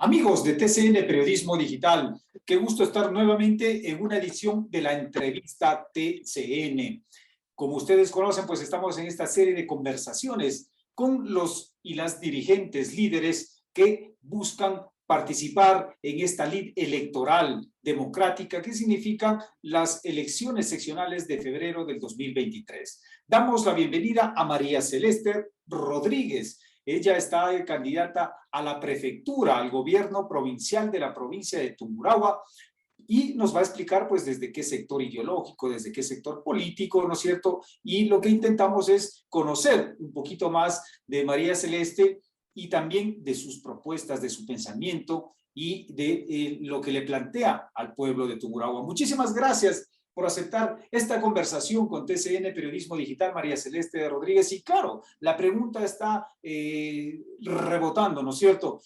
Amigos de TCN Periodismo Digital, qué gusto estar nuevamente en una edición de la entrevista TCN. Como ustedes conocen, pues estamos en esta serie de conversaciones con los y las dirigentes líderes que buscan participar en esta lid electoral democrática que significan las elecciones seccionales de febrero del 2023. Damos la bienvenida a María Celeste Rodríguez. Ella está candidata a la prefectura, al gobierno provincial de la provincia de Tungurahua, y nos va a explicar pues desde qué sector ideológico, desde qué sector político, ¿no es cierto? Y lo que intentamos es conocer un poquito más de María Celeste y también de sus propuestas, de su pensamiento y de lo que le plantea al pueblo de Tungurahua. Muchísimas gracias por aceptar esta conversación con TCN Periodismo Digital, María Celeste Rodríguez. Y claro, la pregunta está rebotando, ¿no es cierto?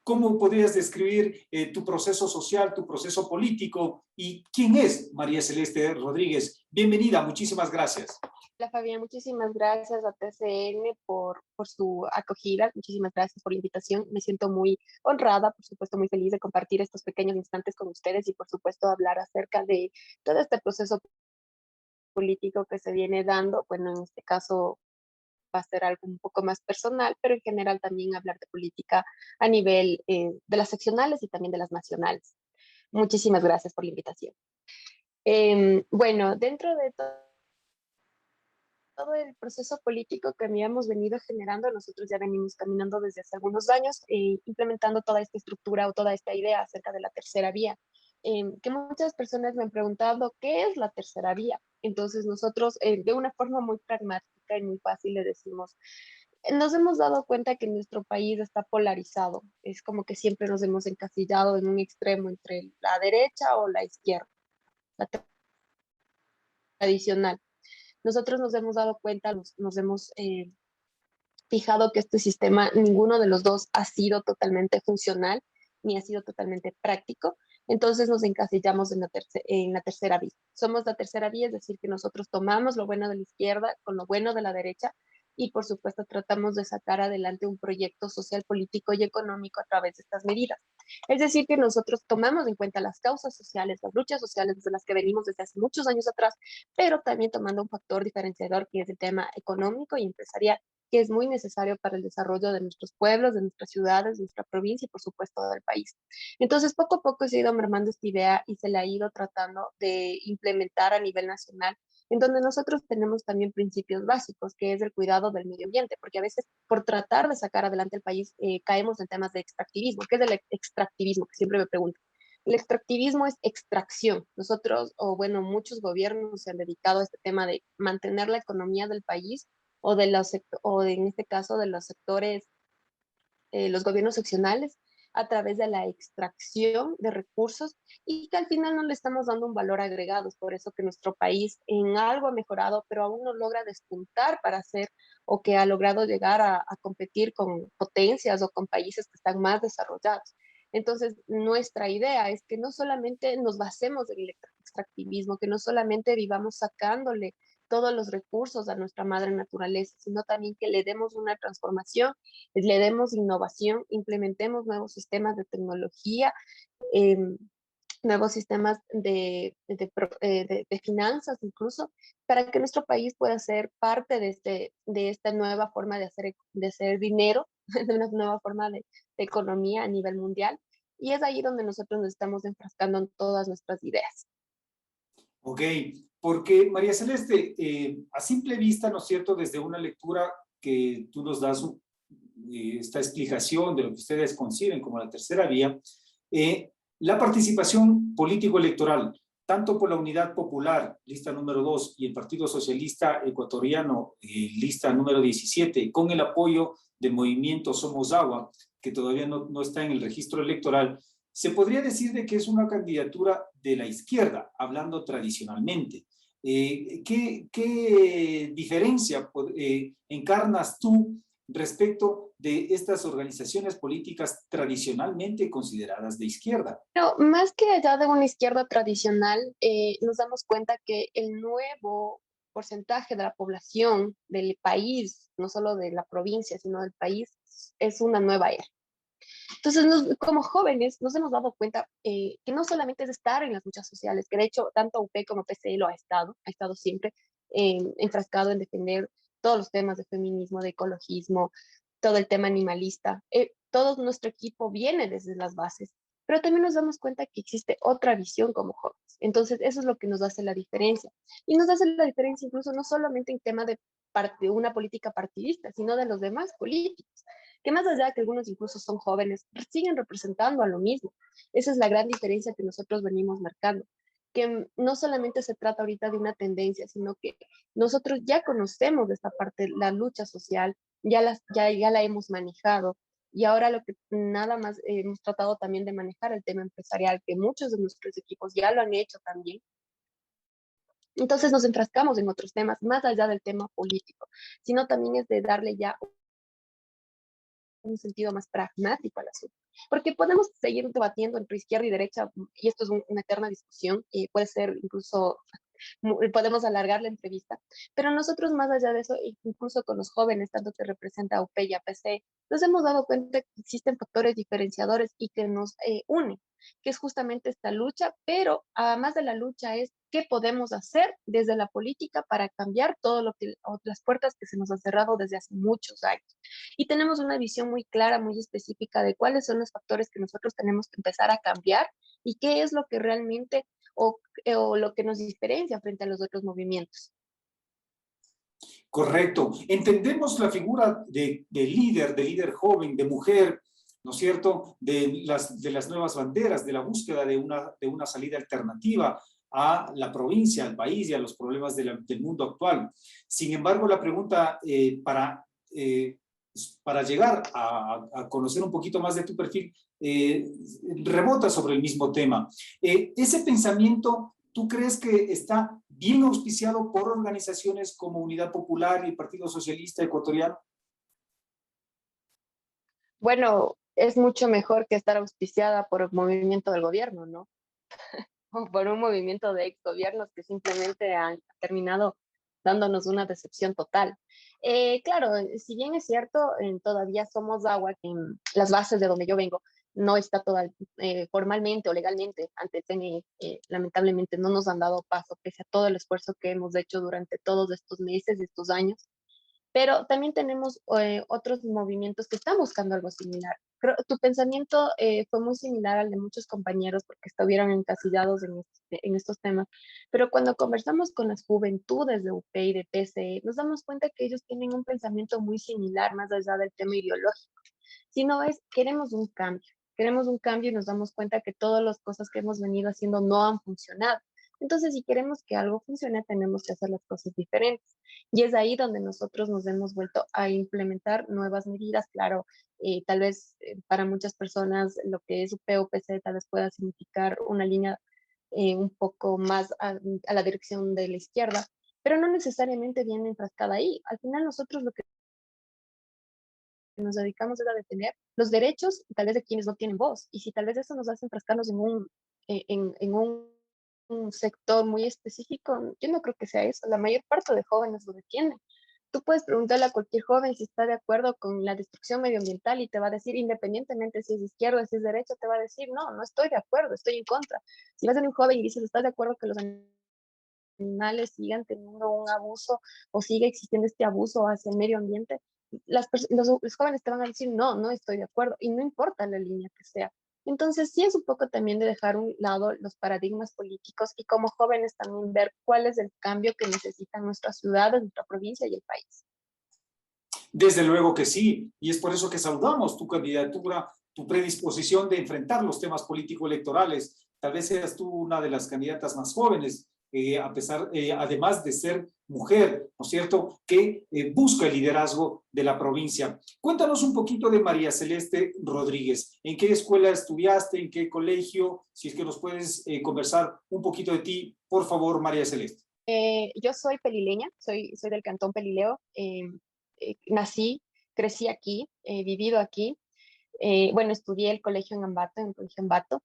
¿Cómo podrías describir tu proceso social, tu proceso político y quién es María Celeste Rodríguez? Bienvenida, muchísimas gracias. Hola Fabián, muchísimas gracias a TCN por su acogida, muchísimas gracias por la invitación. Me siento muy honrada, por supuesto muy feliz de compartir estos pequeños instantes con ustedes y por supuesto hablar acerca de todo este proceso político que se viene dando. Bueno, en este caso va a ser algo un poco más personal, pero en general también hablar de política a nivel de las seccionales y también de las nacionales. Muchísimas gracias por la invitación. Bueno, dentro de todo el proceso político que habíamos venido generando, nosotros ya venimos caminando desde hace algunos años, implementando toda esta estructura o toda esta idea acerca de la tercera vía, que muchas personas me han preguntado, ¿qué es la tercera vía? Entonces nosotros, de una forma muy pragmática y muy fácil, le decimos, nos hemos dado cuenta que nuestro país está polarizado, es como que siempre nos hemos encasillado en un extremo entre la derecha o la izquierda, la tradicional. Nosotros nos hemos dado cuenta, nos hemos fijado que este sistema, ninguno de los dos ha sido totalmente funcional ni ha sido totalmente práctico. Entonces nos encasillamos en la tercera vía. Somos la tercera vía, es decir, que nosotros tomamos lo bueno de la izquierda con lo bueno de la derecha y por supuesto tratamos de sacar adelante un proyecto social, político y económico a través de estas medidas. Es decir, que nosotros tomamos en cuenta las causas sociales, las luchas sociales desde las que venimos desde hace muchos años atrás, pero también tomando un factor diferenciador que es el tema económico y empresarial, que es muy necesario para el desarrollo de nuestros pueblos, de nuestras ciudades, de nuestra provincia y por supuesto del país. Entonces, poco a poco se ha ido mermando esta idea y se la ha ido tratando de implementar a nivel nacional, en donde nosotros tenemos también principios básicos, que es el cuidado del medio ambiente, porque a veces por tratar de sacar adelante el país caemos en temas de extractivismo. ¿Qué es el extractivismo? Que siempre me preguntan. El extractivismo es extracción. Nosotros, o bueno, muchos gobiernos se han dedicado a este tema de mantener la economía del país o en este caso de los sectores, los gobiernos seccionales, a través de la extracción de recursos y que al final no le estamos dando un valor agregado. Es por eso que nuestro país en algo ha mejorado, pero aún no logra despuntar para hacer o que ha logrado llegar a competir con potencias o con países que están más desarrollados. Entonces, nuestra idea es que no solamente nos basemos en el extractivismo, que no solamente vivamos sacándole todos los recursos a nuestra madre naturaleza, sino también que le demos una transformación, le demos innovación, implementemos nuevos sistemas de tecnología, eh, nuevos sistemas de finanzas incluso, para que nuestro país pueda ser parte de esta nueva forma de hacer dinero, de una nueva forma de economía a nivel mundial. Y es ahí donde nosotros nos estamos enfrascando en todas nuestras ideas. Ok, porque María Celeste, a simple vista, ¿no es cierto?, desde una lectura que tú nos das esta explicación de lo que ustedes conciben como la tercera vía, la participación político-electoral, tanto por la Unidad Popular, lista número 2, y el Partido Socialista Ecuatoriano, lista número 17, con el apoyo del movimiento Somos Agua, que todavía no está en el registro electoral, se podría decir de que es una candidatura de la izquierda, hablando tradicionalmente. ¿Qué diferencia encarnas tú respecto de estas organizaciones políticas tradicionalmente consideradas de izquierda? Pero más que allá de una izquierda tradicional, nos damos cuenta que el nuevo porcentaje de la población del país, no solo de la provincia, sino del país, es una nueva era. Entonces, como jóvenes nos hemos dado cuenta que no solamente es estar en las luchas sociales, que de hecho tanto UP como PCE lo ha estado siempre enfrascado en defender todos los temas de feminismo, de ecologismo, todo el tema animalista. Todo nuestro equipo viene desde las bases, pero también nos damos cuenta que existe otra visión como jóvenes. Entonces, eso es lo que nos hace la diferencia. Y nos hace la diferencia incluso no solamente en tema de una política partidista, sino de los demás políticos que más allá de que algunos incluso son jóvenes, siguen representando a lo mismo. Esa es la gran diferencia que nosotros venimos marcando, que no solamente se trata ahorita de una tendencia, sino que nosotros ya conocemos de esta parte, la lucha social, ya la hemos manejado, y ahora lo que nada más hemos tratado también de manejar el tema empresarial, que muchos de nuestros equipos ya lo han hecho también. Entonces nos enfrascamos en otros temas, más allá del tema político, sino también es de darle ya un sentido más pragmático al asunto. Porque podemos seguir debatiendo entre izquierda y derecha, y esto es una eterna discusión, puede ser incluso, podemos alargar la entrevista, pero nosotros más allá de eso, incluso con los jóvenes, tanto que representa a UP y a PC, nos hemos dado cuenta que existen factores diferenciadores y que nos unen, que es justamente esta lucha, pero además de la lucha es qué podemos hacer desde la política para cambiar todo lo que, las puertas que se nos han cerrado desde hace muchos años. Y tenemos una visión muy clara, muy específica de cuáles son los factores que nosotros tenemos que empezar a cambiar y qué es lo que realmente o lo que nos diferencia frente a los otros movimientos. Correcto. Entendemos la figura de líder joven, de mujer, ¿no es cierto?, de las nuevas banderas, de la búsqueda de una salida alternativa a la provincia, al país y a los problemas del mundo actual. Sin embargo, la pregunta para llegar a conocer un poquito más de tu perfil, rebota sobre el mismo tema. Ese pensamiento, ¿tú crees que está bien auspiciado por organizaciones como Unidad Popular y Partido Socialista Ecuatoriano? Bueno, es mucho mejor que estar auspiciada por el movimiento del gobierno, ¿no? O por un movimiento de exgobiernos que simplemente han terminado dándonos una decepción total. Claro, si bien es cierto, todavía somos agua, que en las bases de donde yo vengo no está toda, formalmente o legalmente ante el CNE, lamentablemente no nos han dado paso, pese a todo el esfuerzo que hemos hecho durante todos estos meses, estos años, pero también tenemos otros movimientos que están buscando algo similar. Tu pensamiento fue muy similar al de muchos compañeros porque estuvieron encasillados en estos temas, pero cuando conversamos con las juventudes de UP y de PCE, nos damos cuenta que ellos tienen un pensamiento muy similar, más allá del tema ideológico, sino es, queremos un cambio y nos damos cuenta que todas las cosas que hemos venido haciendo no han funcionado. Entonces, si queremos que algo funcione, tenemos que hacer las cosas diferentes. Y es ahí donde nosotros nos hemos vuelto a implementar nuevas medidas. Claro, tal vez para muchas personas lo que es UP o PC tal vez pueda significar una línea un poco más a la dirección de la izquierda, pero no necesariamente viene enfrascada ahí. Al final nosotros lo que nos dedicamos es a defender los derechos tal vez de quienes no tienen voz. Y si tal vez eso nos hace enfrascarnos en un sector muy específico, yo no creo que sea eso. La mayor parte de jóvenes lo defienden. Tú puedes preguntarle a cualquier joven si está de acuerdo con la destrucción medioambiental y te va a decir, independientemente si es izquierda, si es derecha, te va a decir, no, no estoy de acuerdo, estoy en contra. Si vas a un joven y dices, ¿estás de acuerdo que los animales sigan teniendo un abuso o sigue existiendo este abuso hacia el medio ambiente? Los jóvenes te van a decir, no, no estoy de acuerdo, y no importa la línea que sea. Entonces, sí es un poco también de dejar a un lado los paradigmas políticos y como jóvenes también ver cuál es el cambio que necesitan nuestras ciudades, nuestra provincia y el país. Desde luego que sí, y es por eso que saludamos tu candidatura, tu predisposición de enfrentar los temas político-electorales. Tal vez seas tú una de las candidatas más jóvenes, además de ser mujer, ¿no es cierto?, que busca el liderazgo de la provincia. Cuéntanos un poquito de María Celeste Rodríguez. ¿En qué escuela estudiaste? ¿En qué colegio? Si es que nos puedes conversar un poquito de ti, por favor, María Celeste. Yo soy pelileña, soy del Cantón Pelileo. Nací, crecí aquí, he vivido aquí. Bueno, estudié el colegio en Ambato, en el colegio Ambato.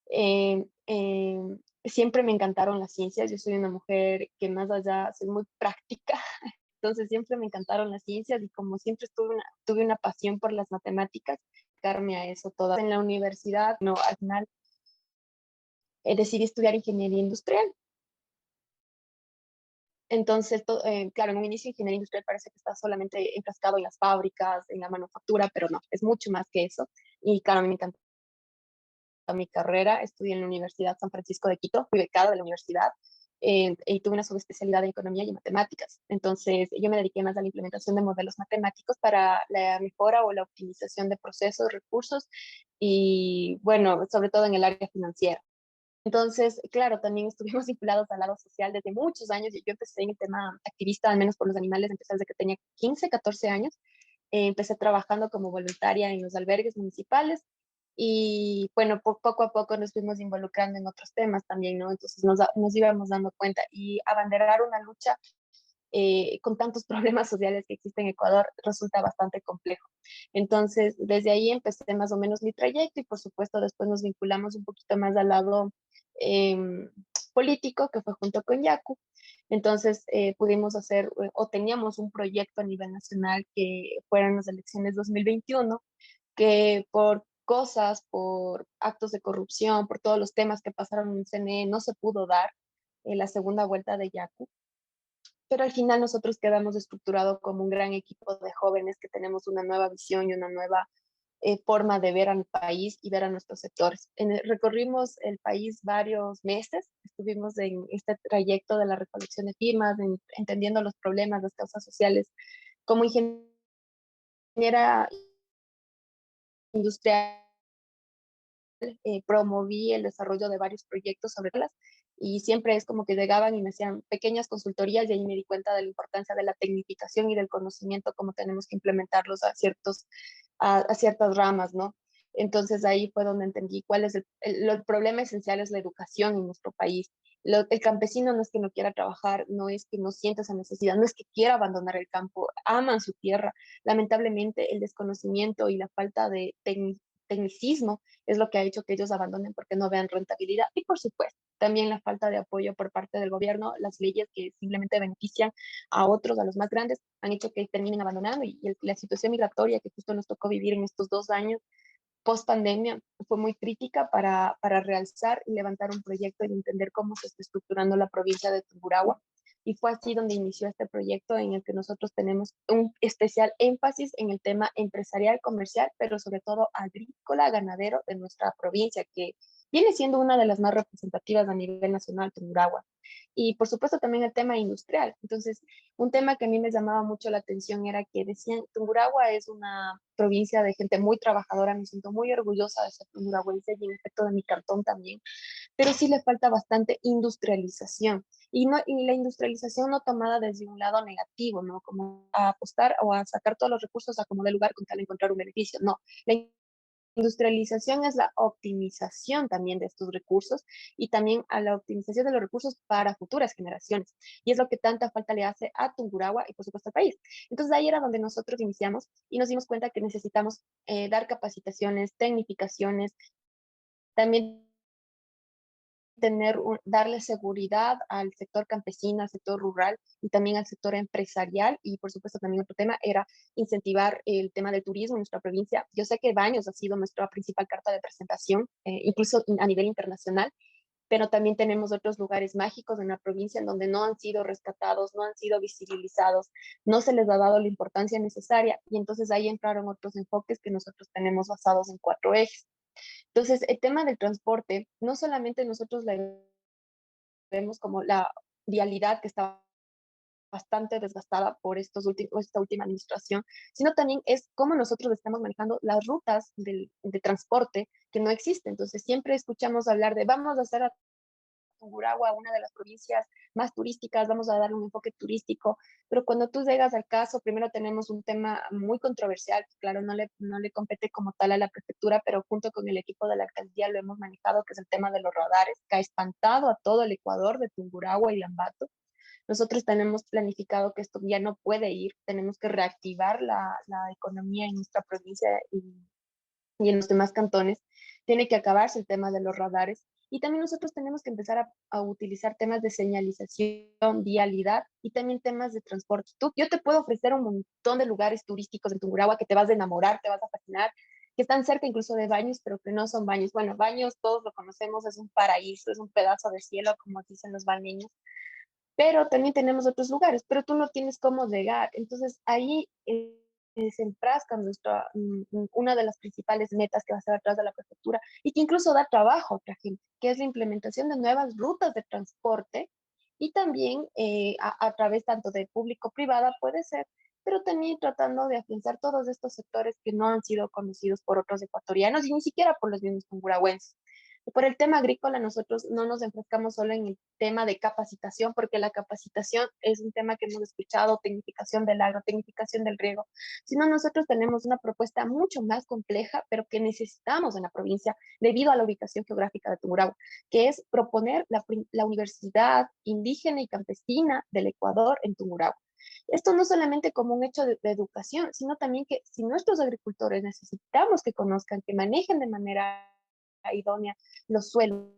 Eh, eh, Siempre me encantaron las ciencias. Yo soy una mujer que más allá, soy muy práctica. Entonces siempre me encantaron las ciencias y como siempre tuve una pasión por las matemáticas, dedicarme a eso toda. En la universidad, no, al final decidí estudiar ingeniería industrial. Entonces, claro, en un inicio ingeniería industrial parece que está solamente enfrascado en las fábricas, en la manufactura, pero no, es mucho más que eso. Y claro, a mí me encanta mi carrera, estudié en la Universidad San Francisco de Quito, fui becada de la universidad y tuve una subespecialidad en economía y en matemáticas. Entonces, yo me dediqué más a la implementación de modelos matemáticos para la mejora o la optimización de procesos, recursos y, bueno, sobre todo en el área financiera. Entonces, claro, también estuvimos vinculados al lado social desde muchos años. Y yo empecé en el tema activista, al menos por los animales, empecé desde que tenía 15, 14 años. Empecé trabajando como voluntaria en los albergues municipales y bueno, poco a poco nos fuimos involucrando en otros temas también, ¿no? Entonces nos íbamos dando cuenta y abanderar una lucha con tantos problemas sociales que existen en Ecuador resulta bastante complejo. Entonces, desde ahí empecé más o menos mi trayecto y por supuesto después nos vinculamos un poquito más al lado eh, político, que fue junto con Yacu. Entonces, pudimos hacer o teníamos un proyecto a nivel nacional que fueron las elecciones 2021, que por cosas, por actos de corrupción, por todos los temas que pasaron en el CNE, no se pudo dar la segunda vuelta de Yacu, pero al final nosotros quedamos estructurados como un gran equipo de jóvenes que tenemos una nueva visión y una nueva forma de ver al país y ver a nuestros sectores. Recorrimos el país varios meses, estuvimos en este trayecto de la recolección de firmas, entendiendo los problemas, las causas sociales. Como ingeniera industrial, promoví el desarrollo de varios proyectos sobre las y siempre es como que llegaban y me hacían pequeñas consultorías y ahí me di cuenta de la importancia de la tecnificación y del conocimiento, cómo tenemos que implementarlos a ciertas ramas, ¿no? Entonces ahí fue donde entendí cuál es el problema esencial es la educación en nuestro país. El campesino no es que no quiera trabajar, no es que no sienta esa necesidad, no es que quiera abandonar el campo, aman su tierra. Lamentablemente el desconocimiento y la falta de tecnicismo es lo que ha hecho que ellos abandonen porque no vean rentabilidad. Y por supuesto, también la falta de apoyo por parte del gobierno, las leyes que simplemente benefician a otros, a los más grandes, han hecho que terminen abandonando y la situación migratoria que justo nos tocó vivir en estos 2 años post pandemia fue muy crítica para realzar y levantar un proyecto y entender cómo se está estructurando la provincia de Tungurahua. Y fue así donde inició este proyecto en el que nosotros tenemos un especial énfasis en el tema empresarial, comercial, pero sobre todo agrícola, ganadero de nuestra provincia, que viene siendo una de las más representativas a nivel nacional, Tungurahua. Y por supuesto también el tema industrial. Entonces, un tema que a mí me llamaba mucho la atención era que decían, Tungurahua es una provincia de gente muy trabajadora, me siento muy orgullosa de ser tungurahuense y en efecto de mi cantón también, pero sí le falta bastante industrialización. Y la industrialización no tomada desde un lado negativo, ¿no? Como a apostar o a sacar todos los recursos a como de lugar con tal de encontrar un beneficio. No, la industrialización es la optimización también de estos recursos y también a la optimización de los recursos para futuras generaciones. Y es lo que tanta falta le hace a Tungurahua y por supuesto al país. Entonces ahí era donde nosotros iniciamos y nos dimos cuenta que necesitamos dar capacitaciones, tecnificaciones, también darle seguridad al sector campesino, al sector rural y también al sector empresarial. Y por supuesto también otro tema era incentivar el tema del turismo en nuestra provincia. Yo sé que Baños ha sido nuestra principal carta de presentación, incluso a nivel internacional, pero también tenemos otros lugares mágicos en la provincia en donde no han sido rescatados, no han sido visibilizados, no se les ha dado la importancia necesaria y entonces ahí entraron otros enfoques que nosotros tenemos basados en 4 ejes. Entonces, el tema del transporte, no solamente nosotros la vemos como la vialidad que está bastante desgastada por esta última administración, sino también es cómo nosotros estamos manejando las rutas de transporte que no existen. Entonces, siempre escuchamos hablar de vamos a hacer a Tungurahua una de las provincias más turísticas, vamos a darle un enfoque turístico, pero cuando tú llegas al caso, primero tenemos un tema muy controversial, que claro, no le compete como tal a la prefectura, pero junto con el equipo de la alcaldía lo hemos manejado, que es el tema de los radares, que ha espantado a todo el Ecuador de Tungurahua y Lambato. Nosotros tenemos planificado que esto ya no puede ir, tenemos que reactivar la economía en nuestra provincia y en los demás cantones. Tiene que acabarse el tema de los radares y también nosotros tenemos que empezar a utilizar temas de señalización, vialidad y también temas de transporte. Yo te puedo ofrecer un montón de lugares turísticos en Tungurahua que te vas a enamorar, te vas a fascinar, que están cerca incluso de Baños, pero que no son Baños. Bueno, Baños todos lo conocemos, es un paraíso, es un pedazo de cielo, como dicen los bañeños, pero también tenemos otros lugares, pero tú no tienes cómo llegar. Entonces ahí se enfrasca una de las principales metas que va a estar atrás de la prefectura y que incluso da trabajo a otra gente, que es la implementación de nuevas rutas de transporte y también a través tanto de público-privada puede ser, pero también tratando de afianzar todos estos sectores que no han sido conocidos por otros ecuatorianos y ni siquiera por los mismos congurahuenses. Por el tema agrícola, nosotros no nos enfocamos solo en el tema de capacitación, porque la capacitación es un tema que hemos escuchado, tecnificación del agro, tecnificación del riego, sino nosotros tenemos una propuesta mucho más compleja, pero que necesitamos en la provincia debido a la ubicación geográfica de Tungurahua, que es proponer la Universidad Indígena y Campesina del Ecuador en Tungurahua. Esto no solamente como un hecho de educación, sino también que si nuestros agricultores necesitamos que conozcan, que manejen de manera idónea los suelos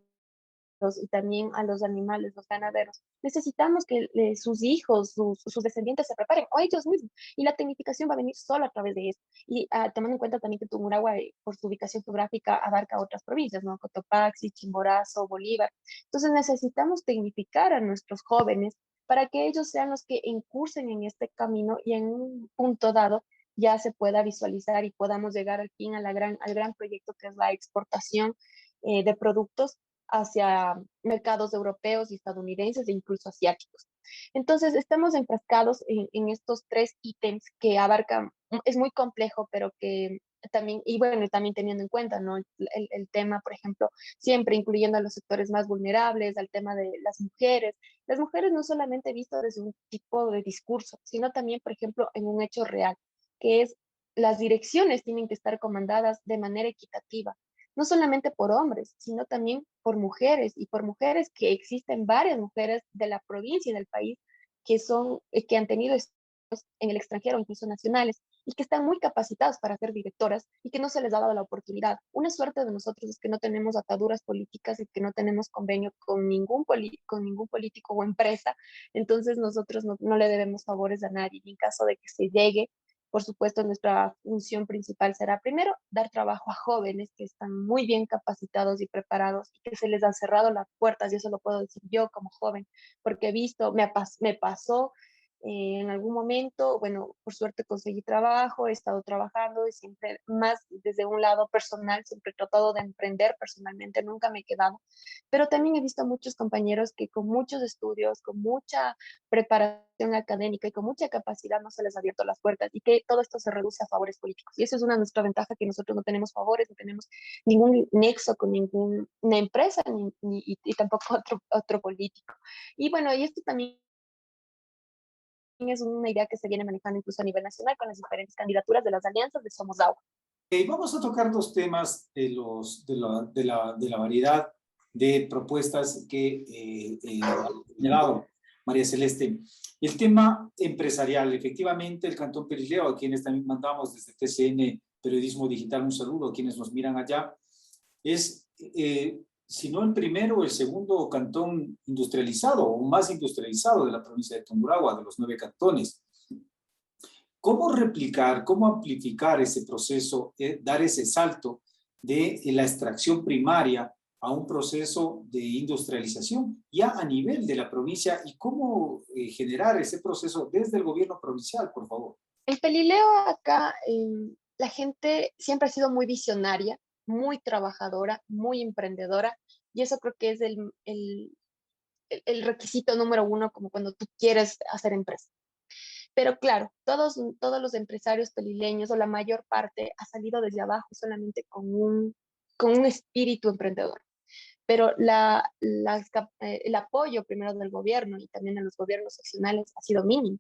y también a los animales, los ganaderos. Necesitamos que sus hijos, sus descendientes se preparen, o ellos mismos, y la tecnificación va a venir solo a través de eso. Y tomando en cuenta también que Tungurahua, por su ubicación geográfica, abarca otras provincias, ¿no? Cotopaxi, Chimborazo, Bolívar. Entonces necesitamos tecnificar a nuestros jóvenes para que ellos sean los que incursen en este camino y en un punto dado ya se pueda visualizar y podamos llegar al fin al gran proyecto que es la exportación de productos hacia mercados europeos y estadounidenses e incluso asiáticos. Entonces, estamos enfrascados en estos tres ítems que abarcan, es muy complejo, pero que también, y bueno, también teniendo en cuenta, ¿no? El tema, por ejemplo, siempre incluyendo a los sectores más vulnerables, al tema de las mujeres no solamente visto desde un tipo de discurso, sino también, por ejemplo, en un hecho real, que es las direcciones tienen que estar comandadas de manera equitativa, no solamente por hombres, sino también por mujeres y por mujeres que existen varias mujeres de la provincia y del país que han tenido estudios en el extranjero, incluso nacionales, y que están muy capacitadas para ser directoras y que no se les ha dado la oportunidad. Una suerte de nosotros es que no tenemos ataduras políticas y que no tenemos convenio con ningún político o empresa, entonces nosotros no le debemos favores a nadie y en caso de que se llegue por supuesto, nuestra función principal será primero dar trabajo a jóvenes que están muy bien capacitados y preparados y que se les han cerrado las puertas, y eso lo puedo decir yo como joven, porque he visto, me pasó en algún momento, bueno, por suerte conseguí trabajo, he estado trabajando y siempre más desde un lado personal, siempre he tratado de emprender personalmente, nunca me he quedado, pero también he visto muchos compañeros que con muchos estudios, con mucha preparación académica y con mucha capacidad no se les ha abierto las puertas y que todo esto se reduce a favores políticos. Y eso es una de nuestras ventajas, que nosotros no tenemos favores, no tenemos ningún nexo con ninguna empresa y tampoco otro político. Y bueno, y esto también es una idea que se viene manejando incluso a nivel nacional con las diferentes candidaturas de las alianzas de Somos Agua. Vamos a tocar dos temas de la variedad de propuestas que ha generado María Celeste. El tema empresarial, efectivamente, el Cantón Perileo, a quienes también mandamos desde TCN Periodismo Digital un saludo, a quienes nos miran allá, es, si no el primero, el segundo cantón industrializado o más industrializado de la provincia de Tungurahua, de los 9 cantones. ¿Cómo replicar, cómo amplificar ese proceso, dar ese salto de la extracción primaria a un proceso de industrialización ya a nivel de la provincia y cómo generar ese proceso desde el gobierno provincial, por favor? En Pelileo acá la gente siempre ha sido muy visionaria, muy trabajadora, muy emprendedora, y eso creo que es el requisito número uno como cuando tú quieres hacer empresa. Pero claro, todos los empresarios pelileños o la mayor parte ha salido desde abajo solamente con un espíritu emprendedor. Pero el apoyo primero del gobierno y también de los gobiernos seccionales ha sido mínimo.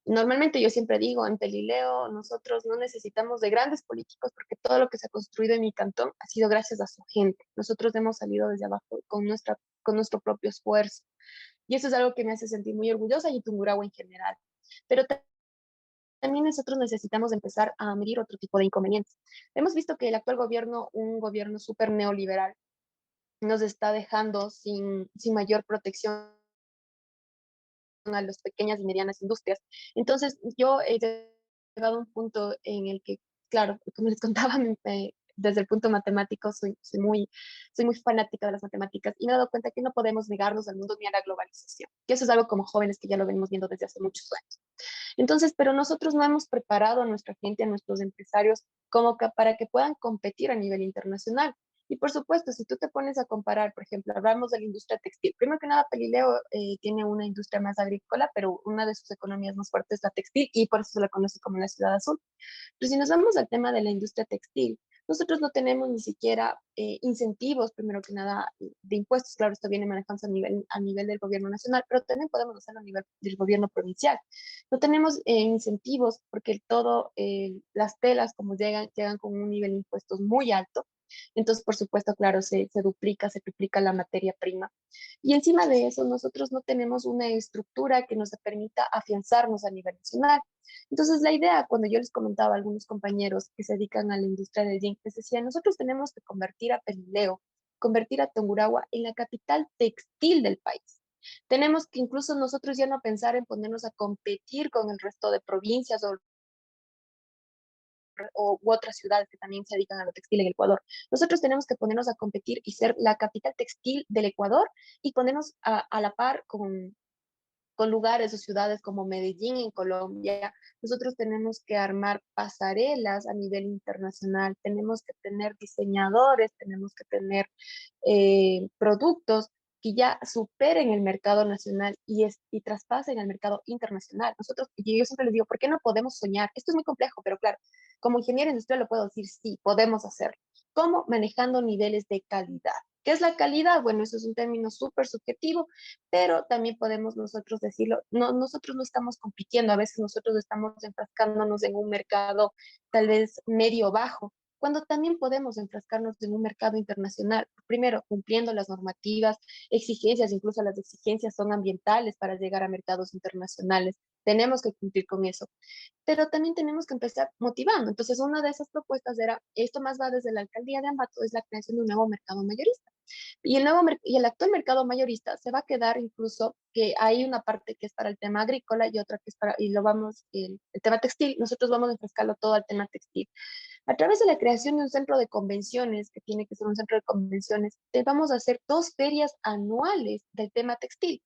Normalmente yo siempre digo, en Pelileo nosotros no necesitamos de grandes políticos porque todo lo que se ha construido en mi cantón ha sido gracias a su gente. Nosotros hemos salido desde abajo con nuestro propio esfuerzo. Y eso es algo que me hace sentir muy orgullosa y Tungurahua en general. Pero también nosotros necesitamos empezar a medir otro tipo de inconvenientes. Hemos visto que el actual gobierno, un gobierno súper neoliberal, nos está dejando sin mayor protección a las pequeñas y medianas industrias. Entonces, yo he llegado a un punto en el que claro, como les contaba, desde el punto matemático soy muy fanática de las matemáticas y me he dado cuenta que no podemos negarnos al mundo ni a la globalización, que eso es algo como jóvenes que ya lo venimos viendo desde hace muchos años. Entonces, pero nosotros no hemos preparado a nuestra gente, a nuestros empresarios, como que para que puedan competir a nivel internacional. Y por supuesto, si tú te pones a comparar, por ejemplo, hablamos de la industria textil. Primero que nada, Pelileo tiene una industria más agrícola, pero una de sus economías más fuertes es la textil y por eso se la conoce como la ciudad azul. Pero si nos vamos al tema de la industria textil, nosotros no tenemos ni siquiera incentivos, primero que nada, de impuestos. Claro, esto viene manejándose a nivel del gobierno nacional, pero también podemos hacerlo a nivel del gobierno provincial. No tenemos incentivos porque las telas, como llegan con un nivel de impuestos muy alto. Entonces, por supuesto, claro, se duplica, se triplica la materia prima. Y encima de eso, nosotros no tenemos una estructura que nos permita afianzarnos a nivel nacional. Entonces, la idea, cuando yo les comentaba a algunos compañeros que se dedican a la industria del zinc, les decía, nosotros tenemos que convertir a Pelileo, convertir a Tungurahua en la capital textil del país. Tenemos que incluso nosotros ya no pensar en ponernos a competir con el resto de provincias u otras ciudades que también se dedican a lo textil en el Ecuador. Nosotros tenemos que ponernos a competir y ser la capital textil del Ecuador y ponernos a la par con lugares o ciudades como Medellín en Colombia. Nosotros tenemos que armar pasarelas a nivel internacional, tenemos que tener diseñadores, tenemos que tener productos que ya superen el mercado nacional y traspasen al mercado internacional. Nosotros, y yo siempre les digo, ¿por qué no podemos soñar? Esto es muy complejo, pero claro, como ingeniero industrial lo puedo decir, sí, podemos hacerlo. ¿Cómo? Manejando niveles de calidad. ¿Qué es la calidad? Bueno, eso es un término súper subjetivo, pero también podemos nosotros decirlo, no, nosotros no estamos compitiendo, a veces nosotros estamos enfrascándonos en un mercado tal vez medio bajo, cuando también podemos enfrascarnos en un mercado internacional, primero cumpliendo las normativas, exigencias, incluso las exigencias son ambientales para llegar a mercados internacionales, tenemos que cumplir con eso, pero también tenemos que empezar motivando. Entonces, una de esas propuestas era, esto más va desde la alcaldía de Ambato, es la creación de un nuevo mercado mayorista. Y el actual mercado mayorista se va a quedar incluso que hay una parte que es para el tema agrícola y otra que es para, y lo vamos, el tema textil, nosotros vamos a enfrascarlo todo al tema textil. A través de la creación de un centro de convenciones, que tiene que ser un centro de convenciones, vamos a hacer 2 ferias anuales del tema textil,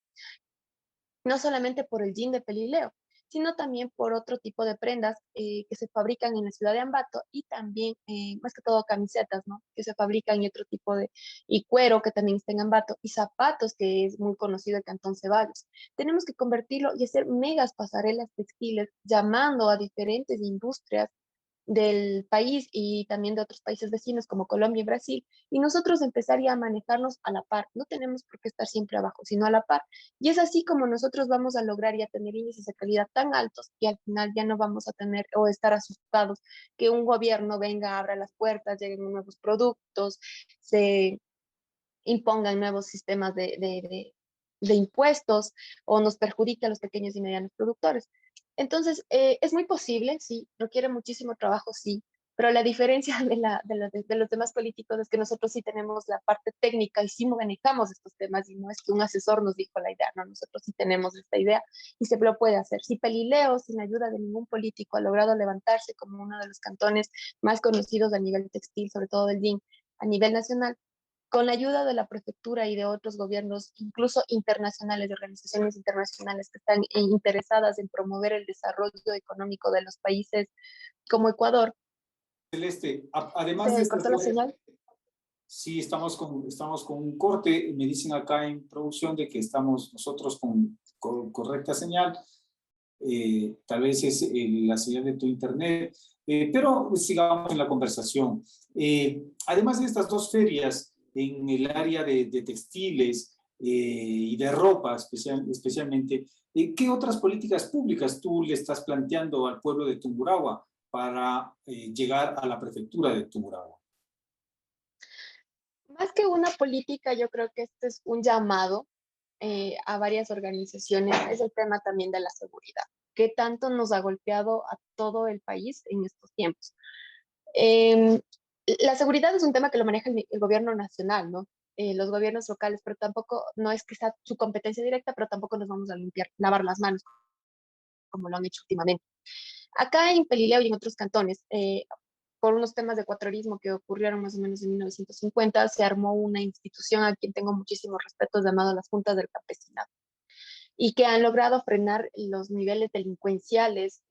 no solamente por el jean de Pelileo, sino también por otro tipo de prendas que se fabrican en la ciudad de Ambato y también, más que todo, camisetas, ¿no? Que se fabrican y otro tipo y cuero que también está en Ambato, y zapatos, que es muy conocido el Cantón Ceballos. Tenemos que convertirlo y hacer megas pasarelas textiles, llamando a diferentes industrias del país y también de otros países vecinos como Colombia y Brasil, y nosotros empezaría a manejarnos a la par. No tenemos por qué estar siempre abajo, sino a la par. Y es así como nosotros vamos a lograr ya tener índices de calidad tan altos que al final ya no vamos a tener o estar asustados que un gobierno venga, abra las puertas, lleguen nuevos productos, se impongan nuevos sistemas de impuestos o nos perjudique a los pequeños y medianos productores. Entonces, es muy posible, sí, requiere muchísimo trabajo, sí, pero la diferencia de los demás políticos es que nosotros sí tenemos la parte técnica y sí manejamos estos temas y no es que un asesor nos dijo la idea, no, nosotros sí tenemos esta idea y se lo puede hacer. Si Pelileo, sin ayuda de ningún político, ha logrado levantarse como uno de los cantones más conocidos a nivel textil, sobre todo del DIN, a nivel nacional, con la ayuda de la prefectura y de otros gobiernos, incluso internacionales, de organizaciones internacionales que están interesadas en promover el desarrollo económico de los países como Ecuador. Celeste, además de Se estas cortó la dos, señal. sí, estamos con un corte. Me dicen acá en producción de que estamos nosotros con correcta señal. Tal vez es la señal de tu internet, pero sigamos en la conversación. Además de estas dos ferias en el área de textiles y de ropa especialmente, ¿qué otras políticas públicas tú le estás planteando al pueblo de Tungurahua para llegar a la prefectura de Tungurahua? Más que una política, yo creo que este es un llamado a varias organizaciones, es el tema también de la seguridad, que tanto nos ha golpeado a todo el país en estos tiempos. Eh, la seguridad es un tema que lo maneja el gobierno nacional, ¿no? Los gobiernos locales, pero tampoco, no es que sea su competencia directa, pero tampoco nos vamos a lavar las manos como lo han hecho últimamente. Acá en Pelileo y en otros cantones, por unos temas de cuatrerismo que ocurrieron más o menos en 1950, se armó una institución a quien tengo muchísimo respeto, llamado las Juntas del Campesinado, y que han logrado frenar los niveles delincuenciales,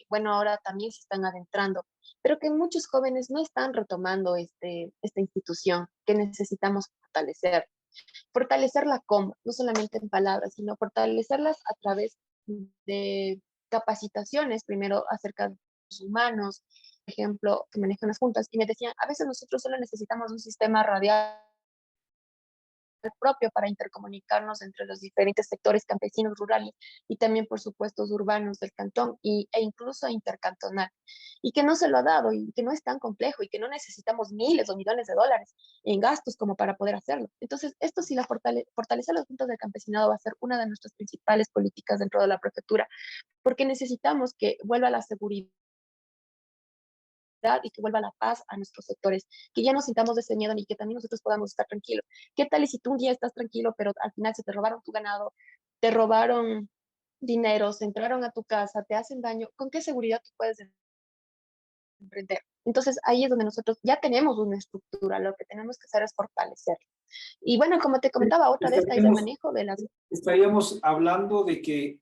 bueno, ahora también se están adentrando, pero que muchos jóvenes no están retomando esta institución que necesitamos fortalecer. Fortalecerla como, no solamente en palabras, sino fortalecerlas a través de capacitaciones, primero acerca de los humanos, por ejemplo, que manejan las juntas, y me decían, a veces nosotros solo necesitamos un sistema radial propio para intercomunicarnos entre los diferentes sectores campesinos rurales y también, por supuesto, urbanos del cantón e incluso intercantonal. Y que no se lo ha dado y que no es tan complejo y que no necesitamos miles o millones de dólares en gastos como para poder hacerlo. Entonces, esto sí, fortalecer los puntos del campesinado va a ser una de nuestras principales políticas dentro de la prefectura, porque necesitamos que vuelva la seguridad y que vuelva la paz a nuestros sectores, que ya no sintamos ese miedo ni que también nosotros podamos estar tranquilos. ¿Qué tal y si tú un día estás tranquilo, pero al final se te robaron tu ganado, te robaron dinero, se entraron a tu casa, te hacen daño? ¿Con qué seguridad tú puedes emprender? Entonces ahí es donde nosotros ya tenemos una estructura, lo que tenemos que hacer es fortalecerla. Y bueno, como te comentaba, otra de estas es el Estaríamos, manejo de las... estaríamos hablando de que,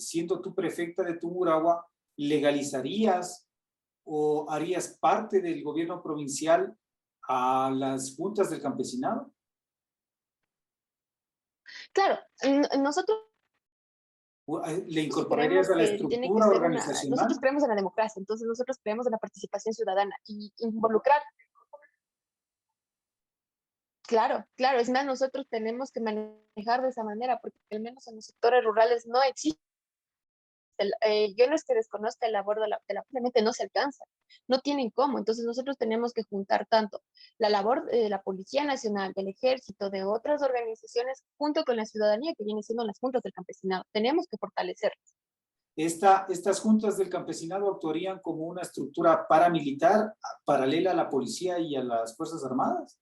siendo tú prefecta de Tungurahua, legalizarías o harías parte del gobierno provincial a las juntas del campesinado. Claro, nosotros ¿Le incorporarías creemos a la que tiene que estructura ser nosotros organizacional? creemos en la democracia, entonces nosotros creemos en la participación ciudadana y involucrar. Claro, claro, es más, nosotros tenemos que manejar de esa manera, porque al menos en los sectores rurales no existe. Yo no es que desconozca el labor simplemente no se alcanza, no tienen cómo. Entonces nosotros tenemos que juntar tanto la labor de la Policía Nacional, del Ejército, de otras organizaciones, junto con la ciudadanía que viene siendo las juntas del campesinado. Tenemos que fortalecerlas. Estas juntas del campesinado actuarían como una estructura paramilitar paralela a la policía y a las Fuerzas Armadas.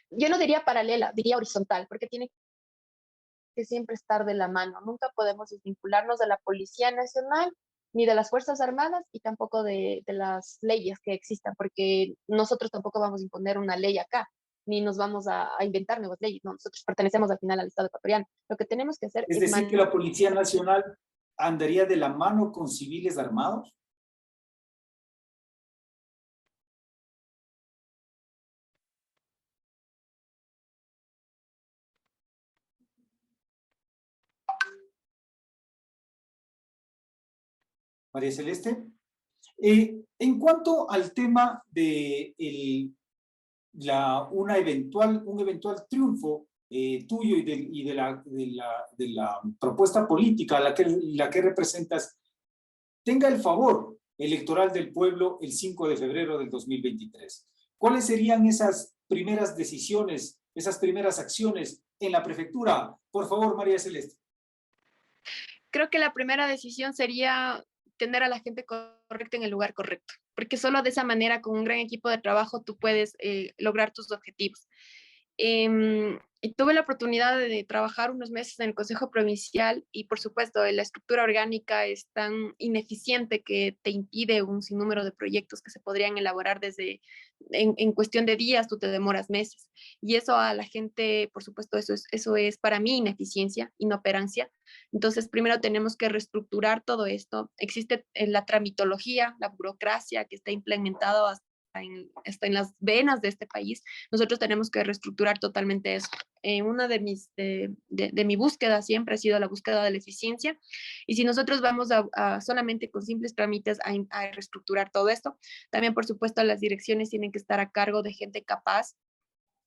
Yo no diría paralela, diría horizontal, porque tiene que siempre estar de la mano. Nunca podemos desvincularnos de la Policía Nacional ni de las Fuerzas Armadas y tampoco de las leyes que existan, porque nosotros tampoco vamos a imponer una ley acá, ni nos vamos a inventar nuevas leyes. No, nosotros pertenecemos al final al Estado ecuatoriano. Lo que tenemos que hacer Es es decir, que la Policía Nacional andaría de la mano con civiles armados. María Celeste. En cuanto al tema de un eventual triunfo tuyo de la propuesta política a la que representas, tenga el favor electoral del pueblo el 5 de febrero del 2023. ¿Cuáles serían esas primeras decisiones, esas primeras acciones en la prefectura? Por favor, María Celeste. Creo que la primera decisión sería tener a la gente correcta en el lugar correcto, porque solo de esa manera, con un gran equipo de trabajo, tú puedes lograr tus objetivos. Y tuve la oportunidad de trabajar unos meses en el Consejo Provincial y, por supuesto, la estructura orgánica es tan ineficiente que te impide un sinnúmero de proyectos que se podrían elaborar en cuestión de días, tú te demoras meses. Y eso a la gente, por supuesto, eso es para mí ineficiencia, inoperancia. Entonces, primero tenemos que reestructurar todo esto. Existe la tramitología, la burocracia que está implementada hasta en las venas de este país. Nosotros tenemos que reestructurar totalmente eso. Una de mi búsqueda siempre ha sido la búsqueda de la eficiencia. Y si nosotros vamos a solamente con simples trámites a reestructurar todo esto, también, por supuesto, las direcciones tienen que estar a cargo de gente capaz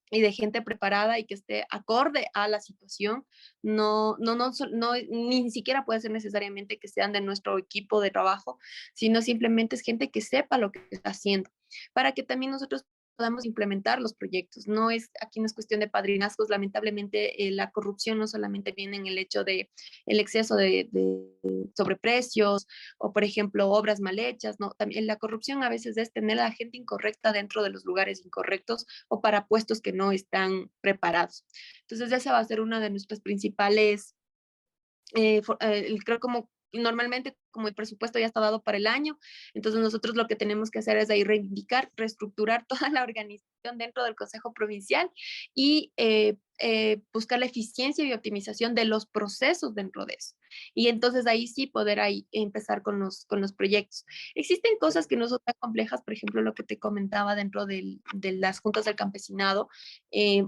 y de gente preparada y que esté acorde a la situación. Ni siquiera puede ser necesariamente que sean de nuestro equipo de trabajo, sino simplemente es gente que sepa lo que está haciendo, para que también nosotros podamos implementar los proyectos. Aquí no es cuestión de padrinazgos, lamentablemente la corrupción no solamente viene en el hecho de el exceso de sobreprecios o, por ejemplo, obras mal hechas, no, también la corrupción a veces es tener a la gente incorrecta dentro de los lugares incorrectos o para puestos que no están preparados. Entonces, esa va a ser una de nuestras principales, creo como normalmente, como el presupuesto ya está dado para el año, entonces nosotros lo que tenemos que hacer es ahí reivindicar, reestructurar toda la organización dentro del Consejo Provincial y buscar la eficiencia y optimización de los procesos dentro de eso. Y entonces ahí sí poder ahí empezar con los proyectos. Existen cosas que no son tan complejas, por ejemplo, lo que te comentaba dentro de las juntas del campesinado,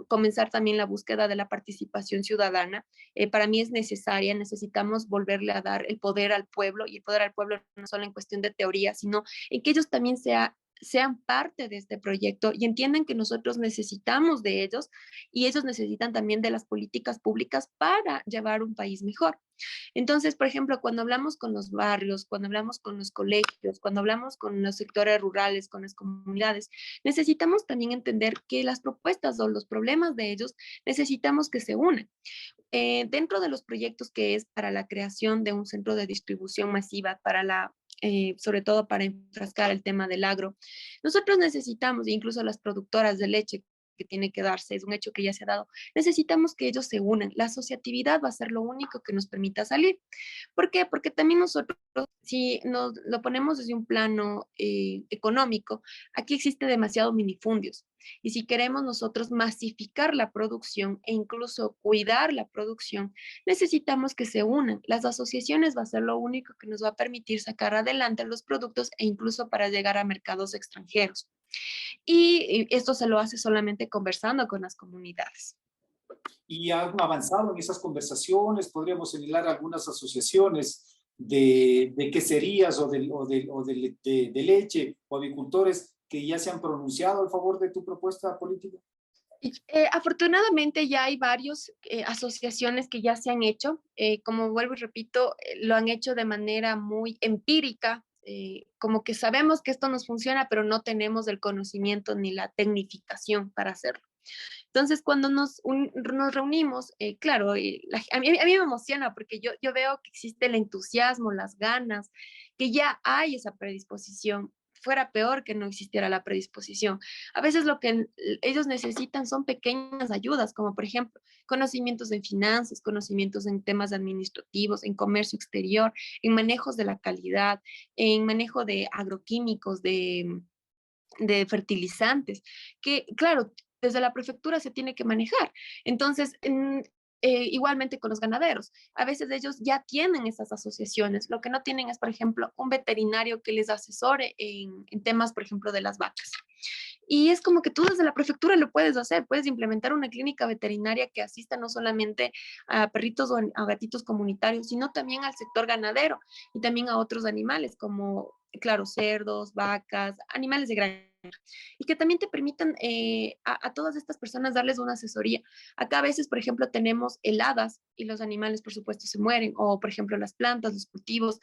comenzar también la búsqueda de la participación ciudadana. Para mí es necesaria, necesitamos volverle a dar el poder al pueblo, y el poder al pueblo no solo en cuestión de teoría, sino en que ellos también sean parte de este proyecto y entiendan que nosotros necesitamos de ellos y ellos necesitan también de las políticas públicas para llevar un país mejor. Entonces, por ejemplo, cuando hablamos con los barrios, cuando hablamos con los colegios, cuando hablamos con los sectores rurales, con las comunidades, necesitamos también entender que las propuestas o los problemas de ellos necesitamos que se unan. Dentro de los proyectos que es para la creación de un centro de distribución masiva para sobre todo para enfrascar el tema del agro, nosotros necesitamos, incluso las productoras de leche que tiene que darse, es un hecho que ya se ha dado, necesitamos que ellos se unan. La asociatividad va a ser lo único que nos permita salir. ¿Por qué? Porque también nosotros, si nos lo ponemos desde un plano económico, aquí existe demasiado minifundios. Y si queremos nosotros masificar la producción e incluso cuidar la producción, necesitamos que se unan. Las asociaciones va a ser lo único que nos va a permitir sacar adelante los productos e incluso para llegar a mercados extranjeros. Y esto se lo hace solamente conversando con las comunidades. ¿Y han avanzado en esas conversaciones? ¿Podríamos señalar algunas asociaciones de queserías de leche o avicultores que ya se han pronunciado a favor de tu propuesta política? Afortunadamente ya hay varias asociaciones que ya se han hecho. Como vuelvo y repito, lo han hecho de manera muy empírica, como que sabemos que esto nos funciona, pero no tenemos el conocimiento ni la tecnificación para hacerlo. Entonces, cuando nos reunimos, claro, a mí me emociona porque yo veo que existe el entusiasmo, las ganas, que ya hay esa predisposición. Fuera peor que no existiera la predisposición. A veces lo que ellos necesitan son pequeñas ayudas, como por ejemplo conocimientos en finanzas, conocimientos en temas administrativos, en comercio exterior, en manejos de la calidad, en manejo de agroquímicos, de fertilizantes, que claro, desde la prefectura se tiene que manejar. Entonces, igualmente con los ganaderos, a veces ellos ya tienen esas asociaciones, lo que no tienen es, por ejemplo, un veterinario que les asesore en temas, por ejemplo, de las vacas. Y es como que tú desde la prefectura lo puedes hacer, puedes implementar una clínica veterinaria que asista no solamente a perritos o a gatitos comunitarios, sino también al sector ganadero y también a otros animales como, claro, cerdos, vacas, animales de granja. Y que también te permitan a todas estas personas darles una asesoría. Acá a veces, por ejemplo, tenemos heladas y los animales, por supuesto, se mueren, o por ejemplo, las plantas, los cultivos,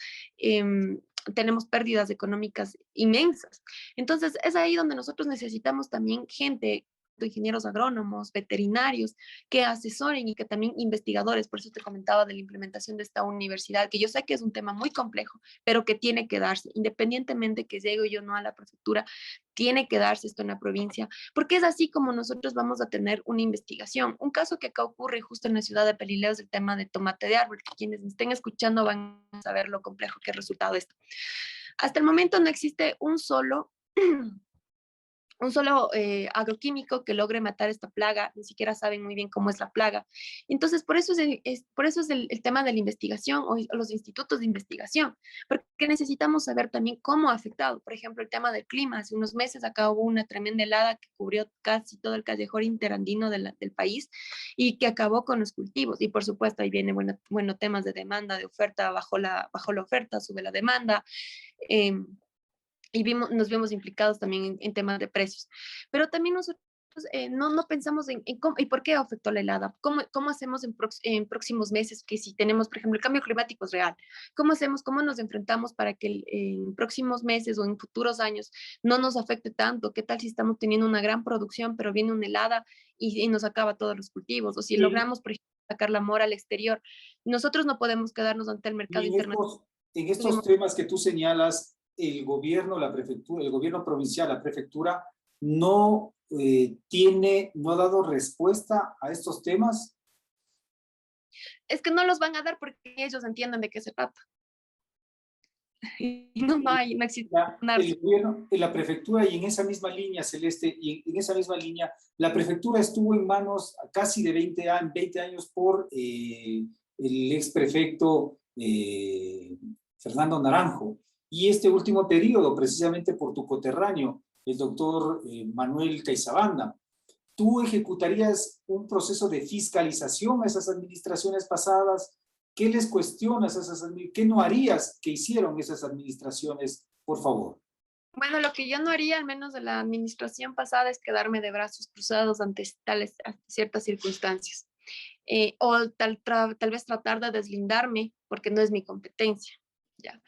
tenemos pérdidas económicas inmensas. Entonces, es ahí donde nosotros necesitamos también gente, ingenieros agrónomos, veterinarios, que asesoren y que también investigadores, por eso te comentaba de la implementación de esta universidad, que yo sé que es un tema muy complejo, pero que tiene que darse, independientemente que llegue yo no a la prefectura, tiene que darse esto en la provincia, porque es así como nosotros vamos a tener una investigación. Un caso que acá ocurre justo en la ciudad de Pelileo es el tema de tomate de árbol, que quienes me estén escuchando van a saber lo complejo que ha resultado esto. Hasta el momento no existe un solo agroquímico que logre matar esta plaga, ni siquiera saben muy bien cómo es la plaga. Entonces, por eso es el tema de la investigación o los institutos de investigación, porque necesitamos saber también cómo ha afectado. Por ejemplo, el tema del clima. Hace unos meses acá hubo una tremenda helada que cubrió casi todo el callejón interandino del país y que acabó con los cultivos. Y por supuesto, ahí viene temas de demanda, de oferta, bajó la oferta, sube la demanda. Eh, y nos vimos implicados también en temas de precios. Pero también nosotros no pensamos en cómo y por qué afectó la helada, cómo hacemos en próximos meses, que si tenemos, por ejemplo, el cambio climático es real, cómo hacemos, cómo nos enfrentamos para que en próximos meses o en futuros años no nos afecte tanto, qué tal si estamos teniendo una gran producción, pero viene una helada y nos acaba todos los cultivos, o si Y, logramos, por ejemplo, sacar la mora al exterior, nosotros no podemos quedarnos ante el mercado y internacional. en estos temas que tú señalas, el gobierno, la prefectura, el gobierno provincial, la prefectura, no no ha dado respuesta a estos temas. Es que no los van a dar porque ellos entienden de qué se trata. Y no existe una El gobierno, en la prefectura y en esa misma línea, Celeste, y en esa misma línea, la prefectura estuvo en manos casi de 20 años por el ex prefecto Fernando Naranjo. Y este último periodo, precisamente por tu coterráneo, el doctor Manuel Caizabanda. ¿Tú ejecutarías un proceso de fiscalización a esas administraciones pasadas? ¿Qué les cuestionas a esas administraciones? ¿Qué no harías que hicieron esas administraciones, por favor? Bueno, lo que yo no haría, al menos de la administración pasada, es quedarme de brazos cruzados ante ante ciertas circunstancias. O tal vez tratar de deslindarme porque no es mi competencia. ¿Ya?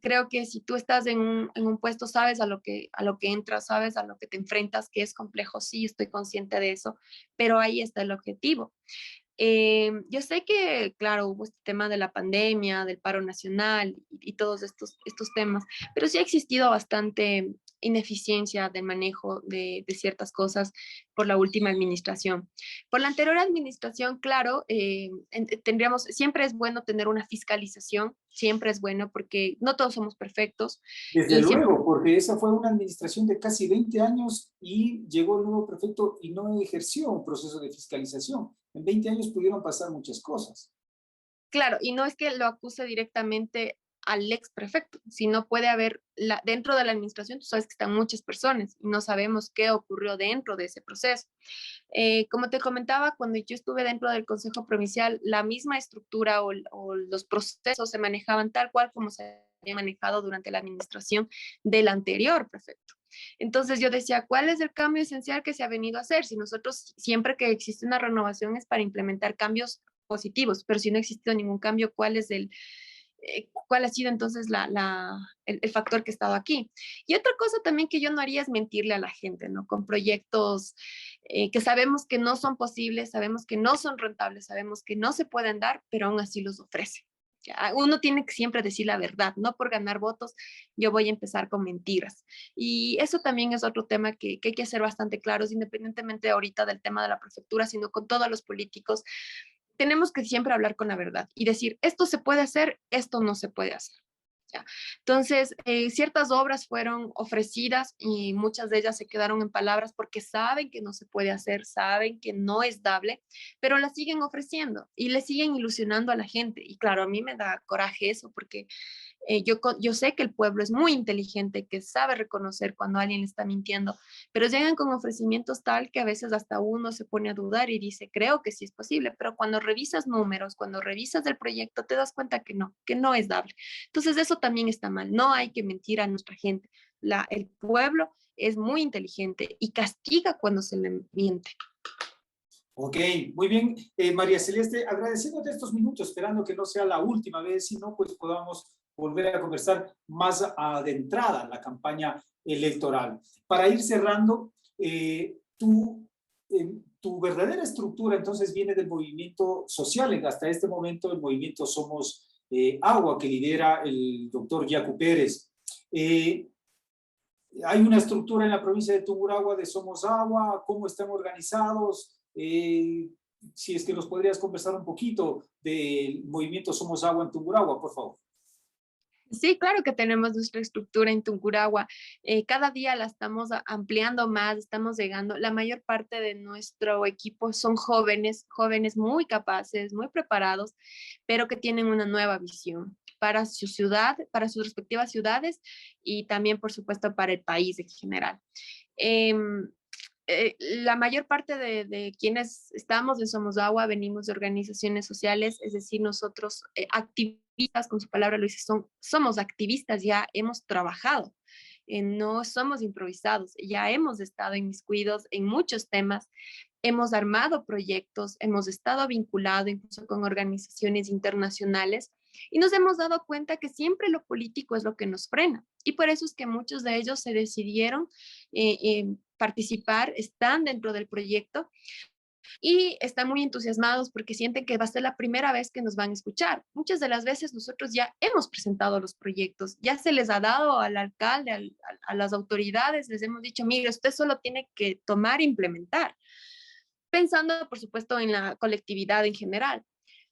Creo que si tú estás en un puesto, sabes a lo que entras, sabes a lo que te enfrentas, que es complejo, sí, estoy consciente de eso, pero ahí está el objetivo. Yo sé que, claro, hubo este tema de la pandemia, del paro nacional y todos estos temas, pero sí ha existido bastante ineficiencia del manejo de ciertas cosas por la última administración. Por la anterior administración, claro, tendríamos, siempre es bueno tener una fiscalización, siempre es bueno porque no todos somos perfectos Desde y siempre. luego, porque esa fue una administración de casi 20 años y llegó el nuevo prefecto y no ejerció un proceso de fiscalización. En 20 años pudieron pasar muchas cosas. Claro, y no es que lo acuse directamente al ex prefecto, sino puede haber, dentro de la administración, tú sabes que están muchas personas y no sabemos qué ocurrió dentro de ese proceso. Como te comentaba, cuando yo estuve dentro del Consejo Provincial, la misma estructura o los procesos se manejaban tal cual como se había manejado durante la administración del anterior prefecto. Entonces yo decía, ¿cuál es el cambio esencial que se ha venido a hacer? Si nosotros siempre que existe una renovación es para implementar cambios positivos, pero si no ha existido ningún cambio, ¿cuál ha sido entonces el factor que ha estado aquí? Y otra cosa también que yo no haría es mentirle a la gente, ¿no? Con proyectos que sabemos que no son posibles, sabemos que no son rentables, sabemos que no se pueden dar, pero aún así los ofrece. Ya, uno tiene que siempre decir la verdad, no por ganar votos, yo voy a empezar con mentiras. Y eso también es otro tema que hay que ser bastante claros, independientemente ahorita del tema de la prefectura, sino con todos los políticos tenemos que siempre hablar con la verdad y decir, esto se puede hacer, esto no se puede hacer. ¿Ya? Entonces, ciertas obras fueron ofrecidas y muchas de ellas se quedaron en palabras porque saben que no se puede hacer, saben que no es dable, pero las siguen ofreciendo y le siguen ilusionando a la gente. Y claro, a mí me da coraje eso porque yo sé que el pueblo es muy inteligente, que sabe reconocer cuando alguien le está mintiendo, pero llegan con ofrecimientos tal que a veces hasta uno se pone a dudar y dice, creo que sí es posible, pero cuando revisas números, cuando revisas el proyecto, te das cuenta que no es dable. Entonces eso también está mal, no hay que mentir a nuestra gente. El pueblo es muy inteligente y castiga cuando se le miente. Ok, muy bien. María Celeste, agradeciéndote estos minutos, esperando que no sea la última vez, sino pues podamos volver a conversar más adentrada en la campaña electoral. Para ir cerrando, tu verdadera estructura entonces viene del movimiento social. Hasta este momento el movimiento Somos Agua, que lidera el doctor Yacu Pérez. Hay una estructura en la provincia de Tungurahua de Somos Agua, cómo están organizados. Si es que nos podrías conversar un poquito del movimiento Somos Agua en Tungurahua, por favor. Sí, claro que tenemos nuestra estructura en Tuncurahua. Cada día la estamos ampliando más, estamos llegando. La mayor parte de nuestro equipo son jóvenes, jóvenes muy capaces, muy preparados, pero que tienen una nueva visión para su ciudad, para sus respectivas ciudades y también, por supuesto, para el país en general. Em, la mayor parte de quienes estamos en Somos Agua venimos de organizaciones sociales, es decir, nosotros activistas, con su palabra lo dice, somos activistas, ya hemos trabajado, no somos improvisados, ya hemos estado inmiscuidos en muchos temas, hemos armado proyectos, hemos estado vinculados incluso con organizaciones internacionales y nos hemos dado cuenta que siempre lo político es lo que nos frena. Y por eso es que muchos de ellos se decidieron participar, están dentro del proyecto y están muy entusiasmados porque sienten que va a ser la primera vez que nos van a escuchar. Muchas de las veces nosotros ya hemos presentado los proyectos, ya se les ha dado al alcalde, a las autoridades, les hemos dicho, mire, usted solo tiene que tomar e implementar, pensando, por supuesto, en la colectividad en general,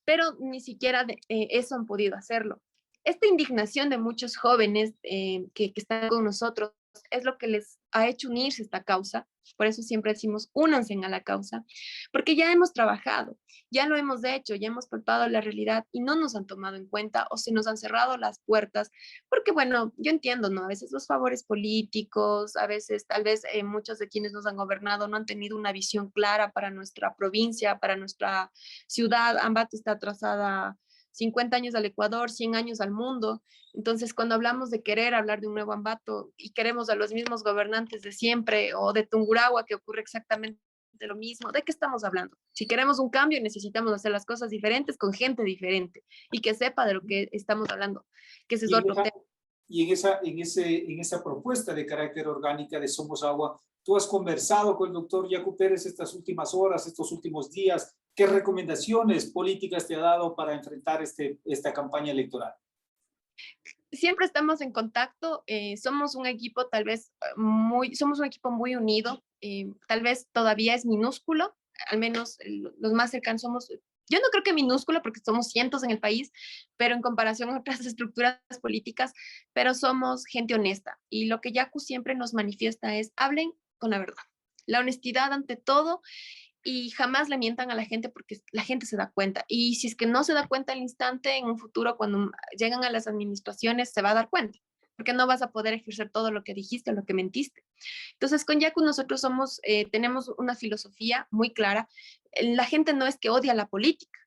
pero ni siquiera eso han podido hacerlo. esta indignación de muchos jóvenes que están con nosotros es lo que les ha hecho unirse a esta causa. Por eso siempre decimos, únanse a la causa, porque ya hemos trabajado, ya lo hemos hecho, ya hemos palpado la realidad y no nos han tomado en cuenta o se nos han cerrado las puertas, porque bueno, yo entiendo, ¿no? A veces los favores políticos, a veces tal vez muchos de quienes nos han gobernado no han tenido una visión clara para nuestra provincia, para nuestra ciudad. Ambato está atrasada 50 años al Ecuador, 100 años al mundo. Entonces, cuando hablamos de querer hablar de un nuevo Ambato y queremos a los mismos gobernantes de siempre, o de Tungurahua, que ocurre exactamente lo mismo, ¿de qué estamos hablando? Si queremos un cambio, necesitamos hacer las cosas diferentes con gente diferente y que sepa de lo que estamos hablando, que ese es Y en otro esa, tema. en esa propuesta de carácter orgánica de Somos Agua, ¿tú has conversado con el doctor Yacu Pérez estas últimas horas, estos últimos días? ¿Qué recomendaciones políticas te ha dado para enfrentar esta campaña electoral? Siempre estamos en contacto, somos un equipo tal vez somos un equipo muy unido, tal vez todavía es minúsculo, al menos los más cercanos somos, yo no creo que minúsculo porque somos cientos en el país, pero en comparación a otras estructuras políticas, pero somos gente honesta y lo que Yacu siempre nos manifiesta es hablen con la verdad. La honestidad ante todo y jamás le mientan a la gente porque la gente se da cuenta. Y si es que no se da cuenta al instante, en un futuro, cuando llegan a las administraciones, se va a dar cuenta, porque no vas a poder ejercer todo lo que dijiste o lo que mentiste. Entonces, con Yacu nosotros tenemos una filosofía muy clara. La gente no es que odia la política.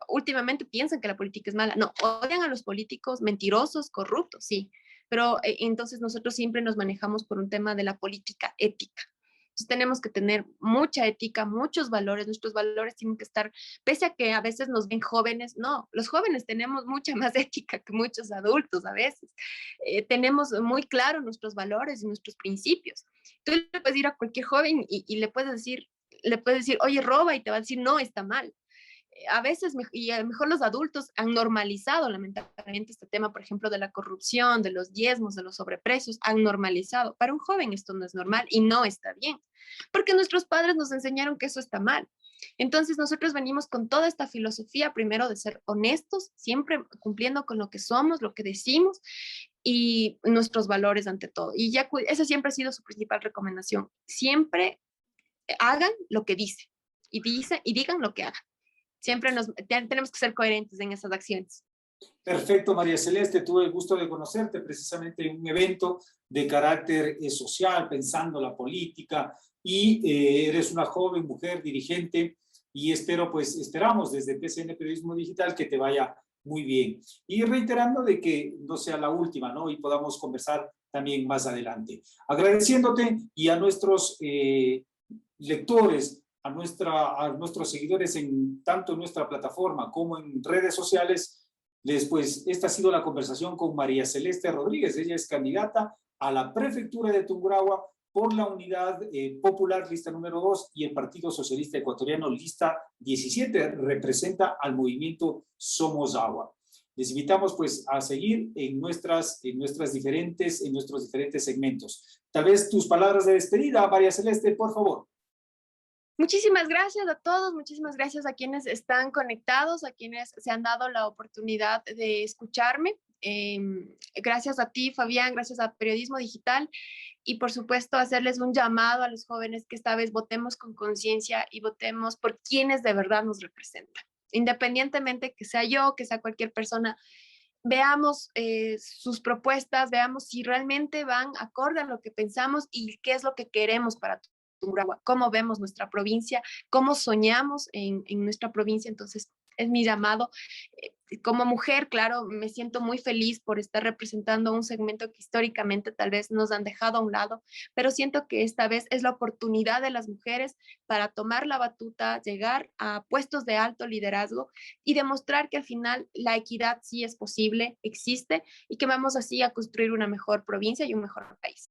Últimamente piensan que la política es mala. No, odian a los políticos mentirosos, corruptos, sí. Pero entonces nosotros siempre nos manejamos por un tema de la política ética. Entonces tenemos que tener mucha ética, muchos valores, nuestros valores tienen que estar, pese a que a veces nos ven jóvenes, no, los jóvenes tenemos mucha más ética que muchos adultos a veces. Tenemos muy claro nuestros valores y nuestros principios. Tú le puedes ir a cualquier joven y le puedes decir, oye, roba, y te va a decir, no, está mal. A veces, y a lo mejor los adultos han normalizado lamentablemente este tema, por ejemplo, de la corrupción, de los diezmos, de los sobreprecios, han normalizado. Para un joven esto no es normal y no está bien, porque nuestros padres nos enseñaron que eso está mal. Entonces nosotros venimos con toda esta filosofía, primero de ser honestos, siempre cumpliendo con lo que somos, lo que decimos y nuestros valores ante todo. Y ya esa siempre ha sido su principal recomendación. Siempre hagan lo que dice y digan lo que hagan. Siempre tenemos que ser coherentes en esas acciones. Perfecto, María Celeste, tuve el gusto de conocerte precisamente en un evento de carácter social, pensando la política, y eres una joven mujer dirigente y esperamos desde PCN Periodismo Digital que te vaya muy bien. Y reiterando de que no sea la última, ¿no? Y podamos conversar también más adelante. Agradeciéndote y a nuestros lectores, a nuestros seguidores tanto en nuestra plataforma como en redes sociales. Después, esta ha sido la conversación con María Celeste Rodríguez. Ella es candidata a la prefectura de Tungurahua por la Unidad Popular, lista número 2, y el Partido Socialista Ecuatoriano, lista 17, representa al movimiento Somos Agua. Les invitamos pues a seguir en nuestros diferentes segmentos. Tal vez tus palabras de despedida, María Celeste, por favor. Muchísimas gracias a todos, muchísimas gracias a quienes están conectados, a quienes se han dado la oportunidad de escucharme. Gracias a ti, Fabián, gracias a Periodismo Digital y por supuesto hacerles un llamado a los jóvenes que esta vez votemos con conciencia y votemos por quienes de verdad nos representan. Independientemente que sea yo, que sea cualquier persona, veamos sus propuestas, veamos si realmente van acorde a lo que pensamos y qué es lo que queremos para Tungurahua, cómo vemos nuestra provincia, cómo soñamos en nuestra provincia. Entonces, es mi llamado. Como mujer, claro, me siento muy feliz por estar representando un segmento que históricamente tal vez nos han dejado a un lado, pero siento que esta vez es la oportunidad de las mujeres para tomar la batuta, llegar a puestos de alto liderazgo y demostrar que al final la equidad sí es posible, existe y que vamos así a construir una mejor provincia y un mejor país.